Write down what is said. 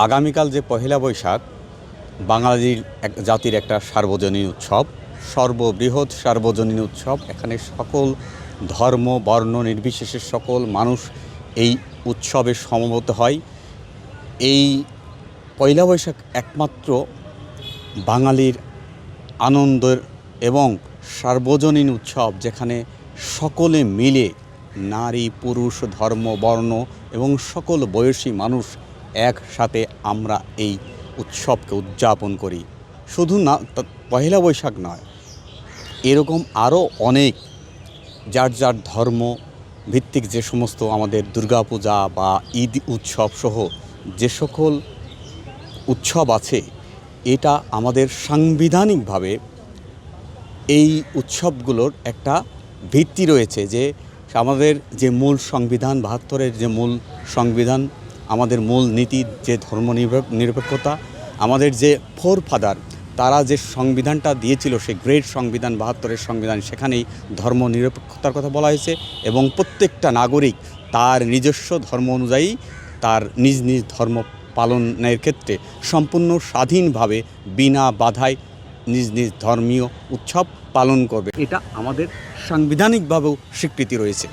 আগামীকাল যে পহেলা বৈশাখ বাঙালির জাতির একটা সার্বজনীন উৎসব, সর্ববৃহৎ সার্বজনীন উৎসব। এখানে সকল ধর্ম বর্ণ নির্বিশেষে সকল মানুষ এই উৎসবে সমবেত হয়। এই পয়লা বৈশাখ একমাত্র বাঙালির আনন্দের এবং সার্বজনীন উৎসব, যেখানে সকলে মিলে নারী পুরুষ ধর্ম বর্ণ এবং সকল বয়সী মানুষ একসাথে আমরা এই উৎসবকে উদযাপন করি। শুধু না পহেলা বৈশাখ নয়, এরকম আরও অনেক যার যার ধর্ম ভিত্তিক যে সমস্ত আমাদের দুর্গাপূজা বা ঈদ উৎসব সহ যে সকল উৎসব আছে, এটা আমাদের সাংবিধানিকভাবে এই উৎসবগুলোর একটা ভিত্তি রয়েছে। যে আমাদের যে মূল সংবিধান ৭২-এর যে মূল সংবিধান, আমাদের মূল নীতি যে ধর্ম নিরপেক্ষতা, আমাদের যে ফাদার তারা যে সংবিধানটা দিয়েছিল, সেই গ্রেট সংবিধান ৭২-এর সংবিধান, সেখানেই ধর্ম নিরপেক্ষতার কথা বলা হয়েছে এবং প্রত্যেকটা নাগরিক তার নিজস্ব ধর্ম অনুযায়ী তার নিজ নিজ ধর্ম পালনের ক্ষেত্রে সম্পূর্ণ স্বাধীনভাবে বিনা বাধায় নিজ নিজ ধর্মীয় উৎসব পালন করবে। এটা আমাদের সাংবিধানিকভাবেও স্বীকৃতি রয়েছে।